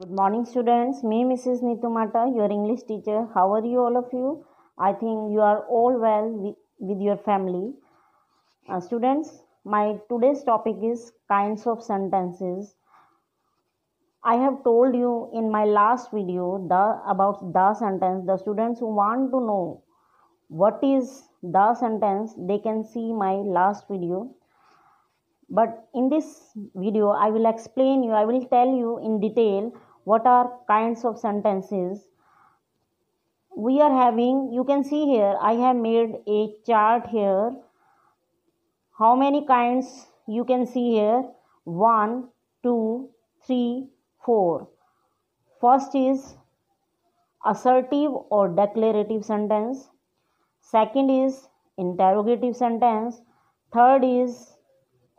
Good morning, students. Me, Mrs. Nitumata, your English teacher. How are you, all of you? I think you are all well with your family. Students, my today's topic is kinds of sentences. I have told you in my last video about the sentence. The students who want to know what is the sentence, they can see my last video. But in this video, I will tell you in detail what are kinds of sentences we are having. You can see here, I have made a chart here. How many kinds you can see here? 1, 2, 3, 4. First is assertive or declarative sentence. Second is interrogative sentence. Third is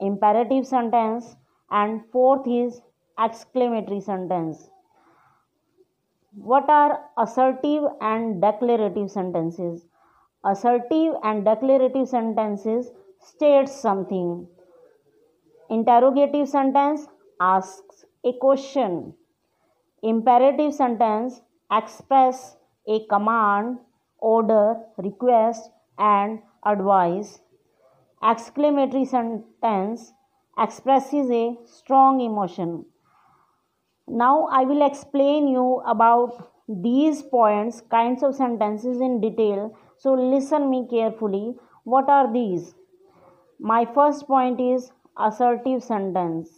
imperative sentence. And fourth is exclamatory sentence. What are assertive and declarative sentences? Assertive and declarative sentences state something. Interrogative sentence asks a question. Imperative sentence express a command, order, request, and advice. Exclamatory sentence expresses a strong emotion. Now I will explain you about these points, kinds of sentences in detail. So listen me carefully. What are these? My first point is assertive sentence.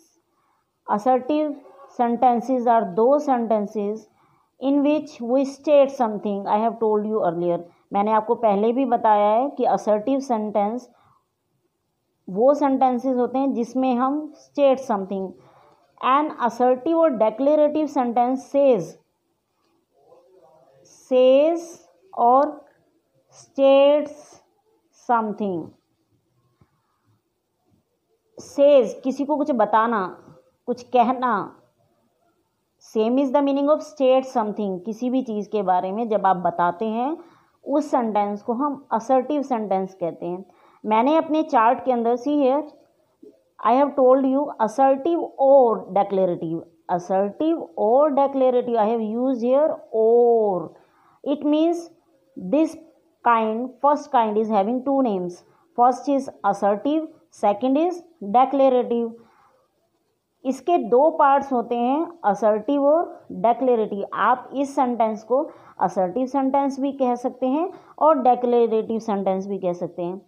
Assertive sentences are those sentences in which we state something. I have told you earlier. मैंने आपको पहले भी बताया है कि assertive sentence वो sentences होते हैं जिसमें हम state something. An assertive or declarative sentence says or states something. Says किसी को कुछ बताना, कुछ कहना. Same is the meaning of state something. किसी भी चीज़ के बारे में जब आप बताते हैं उस सेंटेंस को हम असर्टिव सेंटेंस कहते हैं. मैंने अपने चार्ट के अंदर see here I have told you assertive or declarative. Assertive or declarative. I have used here or. It means this kind, first kind is having two names. First is assertive, second is declarative. इसके दो parts होते हैं, assertive और declarative. आप इस sentence को assertive sentence भी कह सकते हैं और डेक्लेरेटिव सेंटेंस भी कह सकते हैं.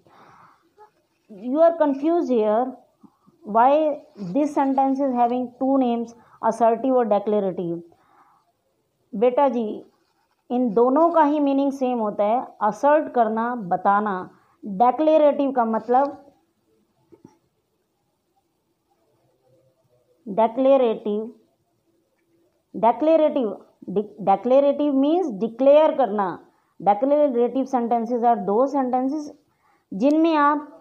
You are confuse here why this sentence is having two names, assertive और declarative. बेटा जी, इन दोनों का ही मीनिंग सेम होता है. असर्ट करना, बताना. डेक्लेरेटिव का मतलब डेक्लेरेटिव मीन्स डिक्लेयर करना. डेक्लेरेटिव सेंटेंसेस आर दो सेंटेंसेस जिनमें आप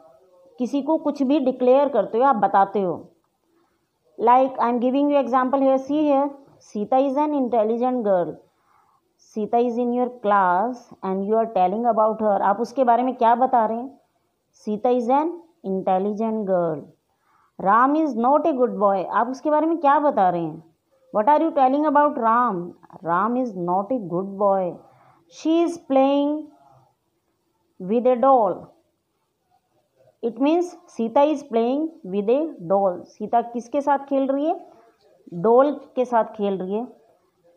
किसी को कुछ भी डिक्लेयर करते हो, आप बताते हो. Like I am giving you example here. See here, Sita is an intelligent girl. Sita is in your class and you are telling about her. आप उसके बारे में क्या बता रहे हैं? Sita is an intelligent girl. Ram is not a good boy. आप उसके बारे में क्या बता रहे हैं? What are you telling about Ram? Ram is not a good boy. She is playing with A doll. It means Sita is playing with A doll. Sita किसके साथ खेल रही है? डॉल के साथ खेल रही है.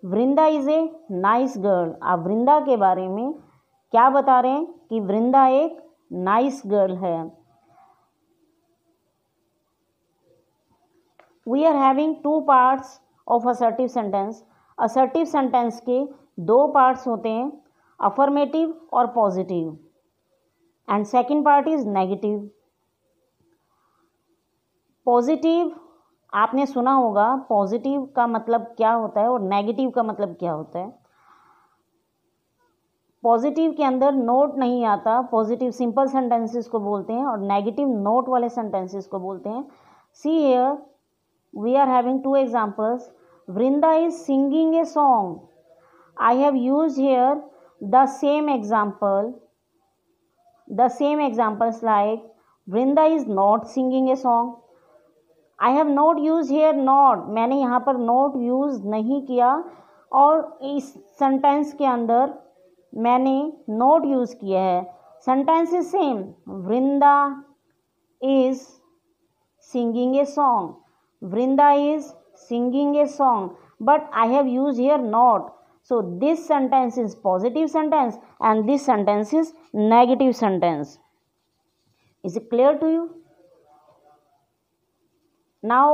वृंदा इज ए नाइस गर्ल. आप वृंदा के बारे में क्या बता रहे हैं? कि वृंदा एक नाइस गर्ल है. We are having two parts of assertive sentence. Assertive sentence के दो पार्ट्स होते हैं, अफर्मेटिव और positive. And second part is negative. Positive आपने सुना होगा, पॉजिटिव का मतलब क्या होता है और नेगेटिव का मतलब क्या होता है. पॉजिटिव के अंदर नोट नहीं आता. पॉजिटिव सिंपल सेंटेंसेस को बोलते हैं और नेगेटिव नोट वाले सेंटेंसेस को बोलते हैं. See here, we are having two examples. Vrinda is singing a song. I have used here the same examples like Vrinda is not singing a song. I have not use here not, मैंने यहाँ पर not use नहीं किया, और इस sentence के अंदर मैंने नॉट यूज किया है. Sentence is same. Vrinda is singing a song. Vrinda is singing a song, but I have used here not. So this sentence is positive sentence and this sentence is negative sentence. Is it clear to you? Now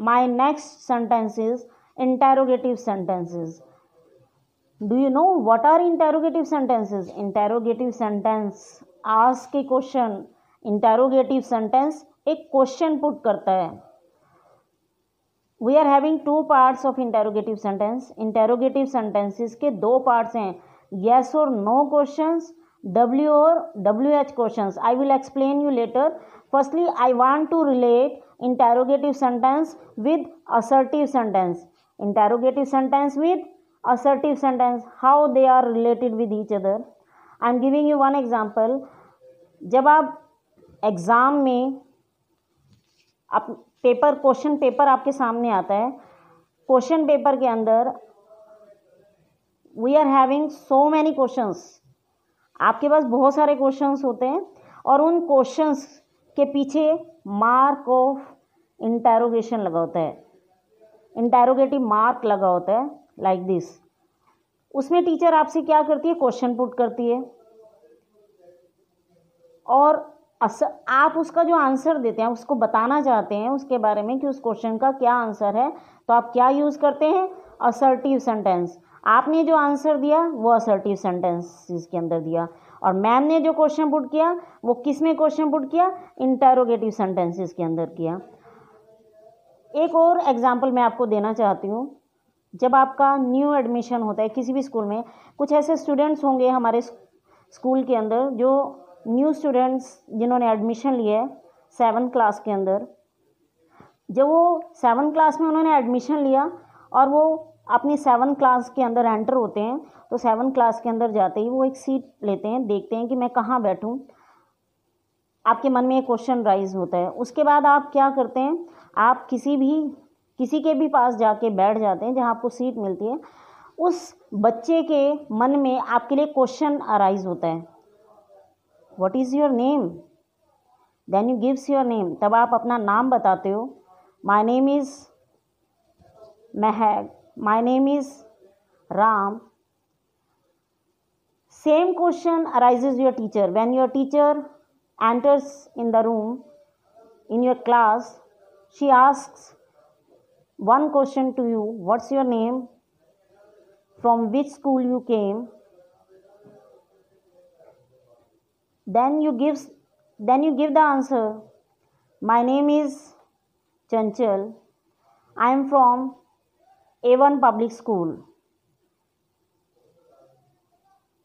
my next sentence is interrogative sentences. Do you know what are interrogative sentences? Interrogative sentence ask a question. Interrogative sentence एक question put करता है. We are having two parts of interrogative sentence. Interrogative sentences के दो parts हैं, yes और no questions, W और W H questions. I will explain you later. Firstly I want to relate interrogative sentence with assertive sentence. Interrogative sentence with assertive sentence, how they are related with each other. I am giving you one example. जब आप exam में आप paper, question paper आपके सामने आता है, question paper के अंदर we are having so many questions. आपके पास बहुत सारे क्वेश्चंस होते हैं और उन क्वेश्चंस के पीछे मार्क ऑफ इंटेरोगेशन लगा होता है, इंटेरोगेटिव मार्क लगा होता है लाइक दिस. उसमें टीचर आपसे क्या करती है, क्वेश्चन पुट करती है और आप उसका जो आंसर देते हैं, उसको बताना चाहते हैं उसके बारे में कि उस क्वेश्चन का क्या आंसर है, तो आप क्या यूज़ करते हैं, असर्टिव सेंटेंस. आपने जो आंसर दिया वो असर्टिव सेंटेंस इसके अंदर दिया, और मैम ने जो क्वेश्चन पुट किया वो किस में क्वेश्चन पुट किया, इंटेरोगेटिव सेंटेंसेस के अंदर किया. एक और एग्जाम्पल मैं आपको देना चाहती हूँ. जब आपका न्यू एडमिशन होता है किसी भी स्कूल में, कुछ ऐसे स्टूडेंट्स होंगे हमारे स्कूल के अंदर जो न्यू स्टूडेंट्स जिन्होंने एडमिशन लिया है 7th क्लास के अंदर. जब वो 7th क्लास में उन्होंने एडमिशन लिया और वो अपनी 7th क्लास के अंदर एंटर होते हैं, तो 7th क्लास के अंदर जाते ही वो एक सीट लेते हैं, देखते हैं कि मैं कहाँ बैठूं. आपके मन में एक क्वेश्चन राइज होता है. उसके बाद आप क्या करते हैं, आप किसी के भी पास जाके बैठ जाते हैं जहाँ आपको सीट मिलती है. उस बच्चे के मन में आपके लिए क्वेश्चन अराइज होता है, What is your name? Then you gives your name. तब आप अपना नाम बताते हो. My name is Mehak. My name is Ram. Same question arises your teacher. When your teacher enters in the room, in your class, she asks one question to you. What's your name? From which school you came? Then you give the answer. My name is Chanchal. I am from A1 public school.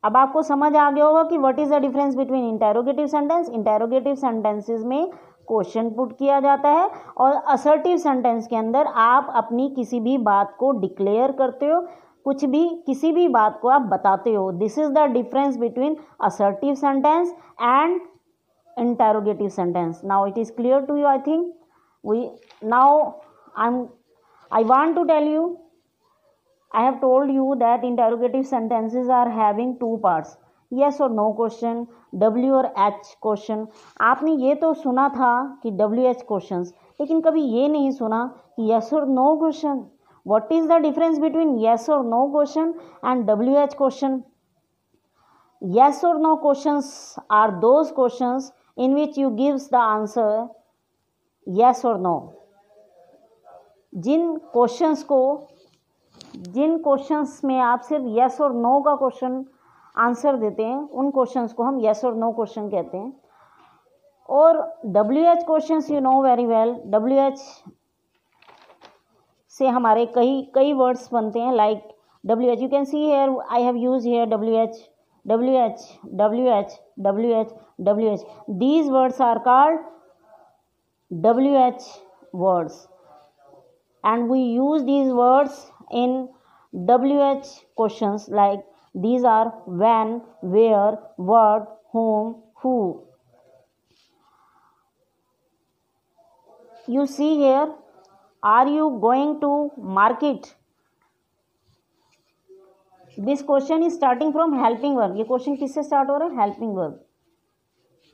अब आपको समझ आ गया होगा कि what is the difference between interrogative sentence. Interrogative sentences में question put किया जाता है और असर्टिव सेंटेंस के अंदर आप अपनी किसी भी बात को डिक्लेयर करते हो, कुछ भी किसी भी बात को आप बताते हो. This is the difference between assertive sentence and interrogative sentence. Now it is clear to you. I think I want to tell you, I have told you that interrogative sentences are having two parts, yes or no question, W और H question. आपने ये तो सुना था कि WH questions, लेकिन कभी ये नहीं सुना कि yes or no question. What is the difference between yes or no question and WH question? Yes or no questions are those questions in which you gives the answer yes or no. जिन questions में आप सिर्फ yes और no का question answer देते हैं, उन questions को हम yes और no क्वेश्चन कहते हैं. और WH questions you know very well. WH से हमारे कई वर्ड्स बनते हैं, like WH. You can see here I have use hair WH, WH, WH, WH, WH. These words are called WH words. And we use these words in WH questions, like these are when, where, what, whom, who. You see here, are you going to market? This question is starting from helping verb. ये question किससे start हो रहा है? Helping verb.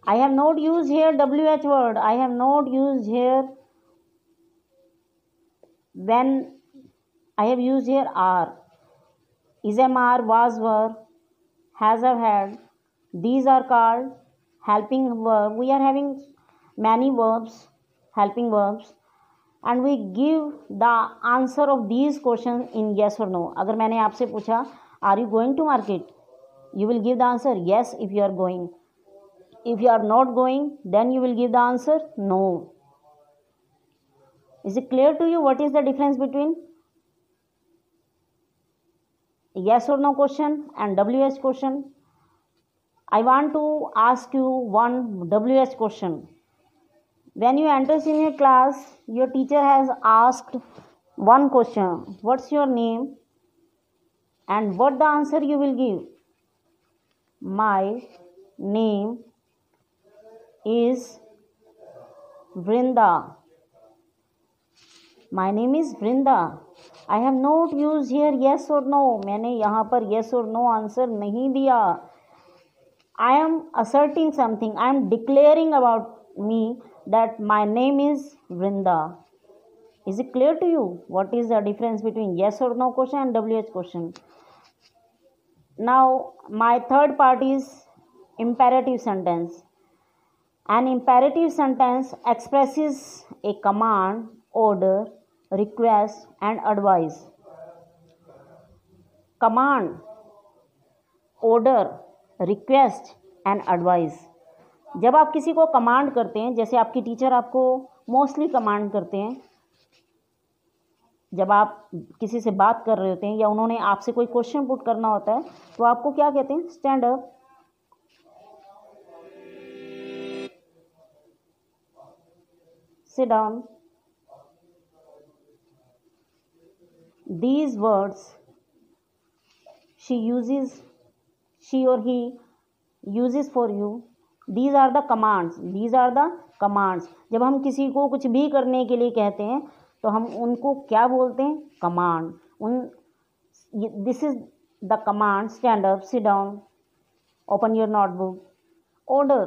I have not used here WH word. I have not used here when. I have used here are. Is, am, are, was, were, has, have, had. These are called helping verb. We are having many verbs, helping verbs, and we give the answer of these questions in yes or no. अगर मैंने आपसे पूछा are you going to market, you will give the answer yes if you are going. If you are not going, then you will give the answer no. Is it clear to you what is the difference between yes or no question and WH question? I want to ask you one WH question. When you enter senior class, your teacher has asked one question, what's your name, and what the answer you will give? My name is Vrinda. My name is Vrinda. I have not used here yes or no. मैंने यहाँ पर yes or no answer नहीं दिया. I am asserting something. I am declaring about me that my name is Vrinda. Is it clear to you what is the difference between yes or no question and WH question? Now my third part is imperative sentence. An imperative sentence expresses a command, order, request and advice. Command, order, request and advice. जब आप किसी को command करते हैं, जैसे आपकी teacher आपको mostly command करते हैं, जब आप किसी से बात कर रहे होते हैं या उन्होंने आपसे कोई क्वेश्चन पुट करना होता है तो आपको क्या कहते हैं? Stand up, sit down. These words she or he uses for you. These are the commands. These are the commands. जब हम किसी को कुछ भी करने के लिए कहते हैं तो हम उनको क्या बोलते हैं? Command. This is the command. Stand up, sit down, open your notebook. Order.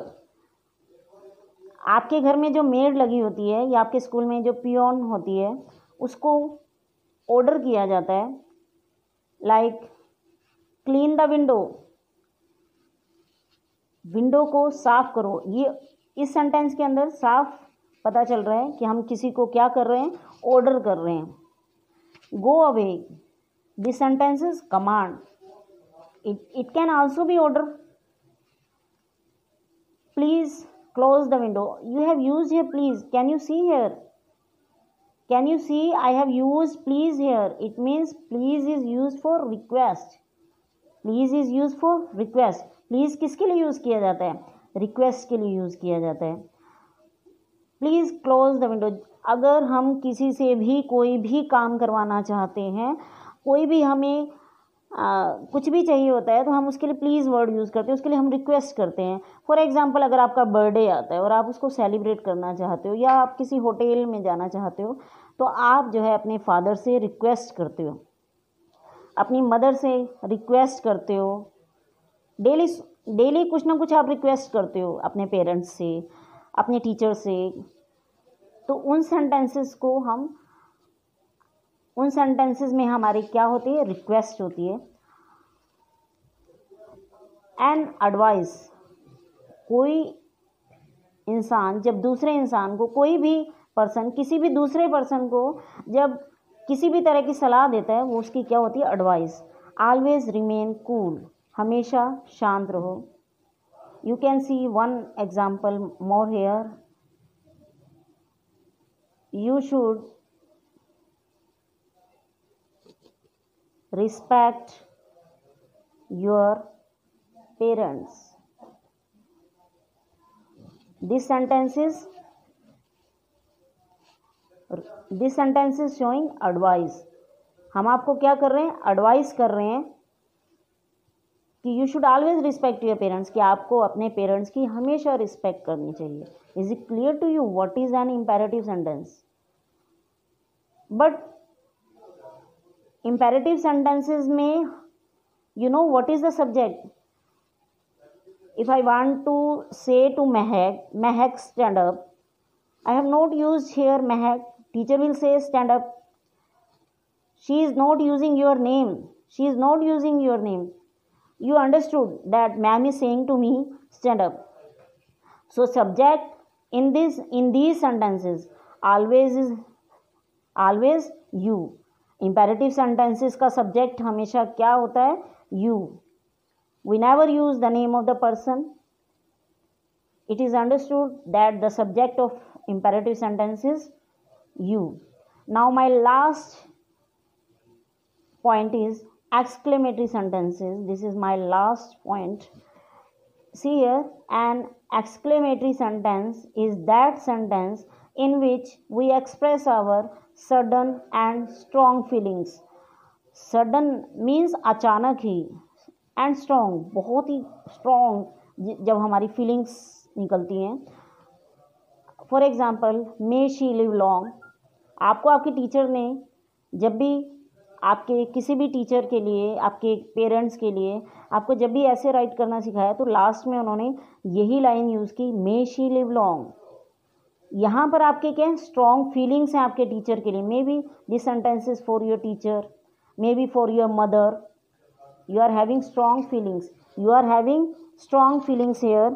आपके घर में जो मेड लगी होती है या आपके स्कूल में जो पियोन होती है उसको ऑर्डर किया जाता है. Like clean the window, window को साफ करो. ये इस सेंटेंस के अंदर साफ पता चल रहा है कि हम किसी को क्या कर रहे हैं? ऑर्डर कर रहे हैं. Go away, this sentence is command. It can also be order. Please close the window. You have used here please. Can you see here? Can you see I have used please here? It means please is used for request. Please is used for request. Please किसके लिए use किया जाता है? Request के लिए use किया जाता है. Please close the window. अगर हम किसी से भी कोई भी काम करवाना चाहते हैं, कोई भी हमें कुछ भी चाहिए होता है तो हम उसके लिए प्लीज़ वर्ड यूज़ करते हैं, उसके लिए हम रिक्वेस्ट करते हैं. फॉर एग्जांपल अगर आपका बर्थडे आता है और आप उसको सेलिब्रेट करना चाहते हो या आप किसी होटल में जाना चाहते हो तो आप जो है अपने फादर से रिक्वेस्ट करते हो, अपनी मदर से रिक्वेस्ट करते हो. डेली कुछ ना कुछ आप रिक्वेस्ट करते हो अपने पेरेंट्स से, अपने टीचर से. तो उन सेंटेंसेस में हमारी क्या होती है? रिक्वेस्ट होती है. And advice. कोई इंसान जब दूसरे इंसान को, कोई भी पर्सन किसी भी दूसरे पर्सन को जब किसी भी तरह की सलाह देता है वो उसकी क्या होती है? एडवाइस. Always remain cool. हमेशा शांत रहो. You can see one example more here. You should respect your parents. This sentence is showing advice. हम आपको क्या कर रहे हैं? एडवाइस कर रहे हैं. कि you should always respect your parents, कि आपको अपने पेरेंट्स की हमेशा रिस्पेक्ट करनी चाहिए. Is it clear to you what is an imperative sentence? But imperative sentences में you know what is the subject? If I want to say to Mehak stand up, I have not used here Mehak. Teacher will say stand up. She is not using your name. She is not using your name. You understood that ma'am is saying to me stand up. So subject in these sentences always you. Imperative sentences का subject हमेशा क्या होता है? You. We never use the name of the person. It is understood that the subject of imperative sentence is you. Now my last point is exclamatory sentences. This is my last point. See here, an exclamatory sentence is that sentence in which we express our sudden and strong feelings. Sudden means अचानक ही, and strong बहुत ही strong जब हमारी feelings निकलती हैं. For example may she live long. आपको आपके teacher ने जब भी आपके किसी भी टीचर के लिए, आपके पेरेंट्स के लिए आपको जब भी ऐसे राइट करना सिखाया तो लास्ट में उन्होंने यही लाइन यूज़ की, मे शी लिव लॉन्ग. यहाँ पर आपके क्या है? स्ट्रॉन्ग फीलिंग्स हैं आपके टीचर के लिए. May be this sentence is for your teacher, maybe for your mother. You are having strong feelings. You are having strong feelings here.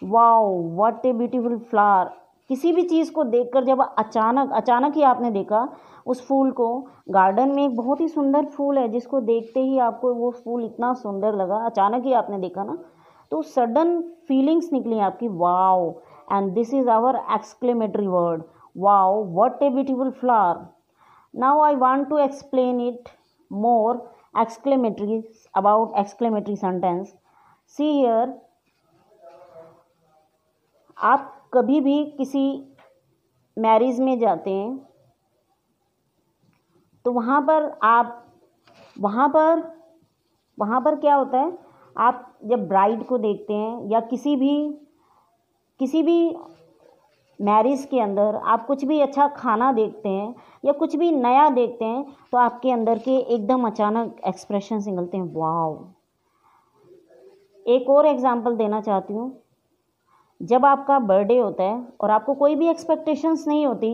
Wow, what a beautiful flower. किसी भी चीज़ को देखकर जब अचानक ही आपने देखा उस फूल को, गार्डन में एक बहुत ही सुंदर फूल है जिसको देखते ही आपको वो फूल इतना सुंदर लगा, अचानक ही आपने देखा ना, तो सडन फीलिंग्स निकली आपकी. Wow, and this is our exclamatory word. Wow, what a beautiful flower. Now I want to explain it more about exclamatory sentence. See here, आप कभी भी किसी मैरिज में जाते हैं तो वहाँ पर क्या होता है? आप जब ब्राइड को देखते हैं या किसी भी मैरिज के अंदर आप कुछ भी अच्छा खाना देखते हैं या कुछ भी नया देखते हैं तो आपके अंदर के एकदम अचानक एक्सप्रेशन निकलते हैं. वाओ. एक और एग्जांपल देना चाहती हूँ. जब आपका बर्थडे होता है और आपको कोई भी एक्सपेक्टेशंस नहीं होती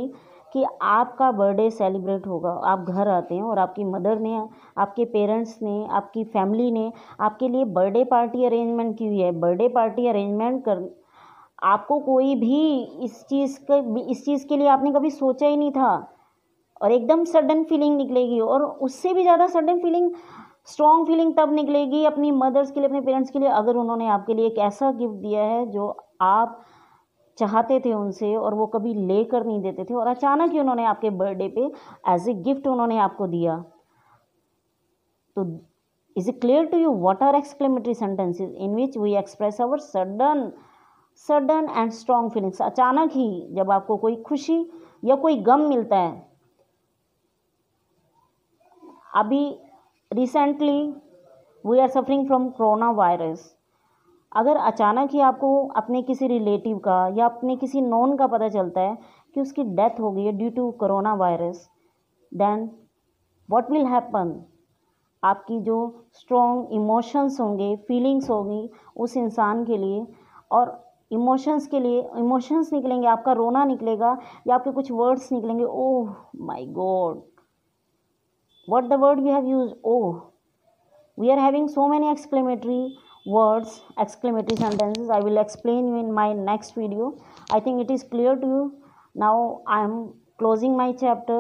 कि आपका बर्थडे सेलिब्रेट होगा, आप घर आते हैं और आपकी मदर ने, आपके पेरेंट्स ने, आपकी फैमिली ने आपके लिए बर्थडे पार्टी अरेंजमेंट की हुई है. बर्थडे पार्टी अरेंजमेंट कर आपको कोई भी इस चीज़ के लिए आपने कभी सोचा ही नहीं था और एकदम सडन फीलिंग निकलेगी. और उससे भी ज़्यादा सडन फीलिंग, स्ट्रॉन्ग फीलिंग तब निकलेगी अपनी मदर्स के लिए, अपने पेरेंट्स के लिए, अगर उन्होंने आपके लिए एक ऐसा गिफ्ट दिया है जो आप चाहते थे उनसे और वो कभी लेकर नहीं देते थे और अचानक ही उन्होंने आपके बर्थडे पे एज ए गिफ्ट उन्होंने आपको दिया. तो is it clear to you what are exclamatory sentences in which we express our sudden and strong feelings. अचानक ही जब आपको कोई खुशी या कोई गम मिलता है. अभी recently we are suffering from corona virus. अगर अचानक ही आपको अपने किसी रिलेटिव का या अपने किसी नॉन का पता चलता है कि उसकी डेथ हो गई है due to corona virus, then what will happen? आपकी जो स्ट्रॉन्ग इमोशंस होंगे, फीलिंग्स होंगी उस इंसान के लिए, और इमोशंस निकलेंगे, आपका रोना निकलेगा या आपके कुछ वर्ड्स निकलेंगे. Oh my god, what the word we have used. Oh, we are having so many exclamatory words, exclamatory sentences. I will explain you in my next video. I think it is clear to you. Now I am closing my chapter.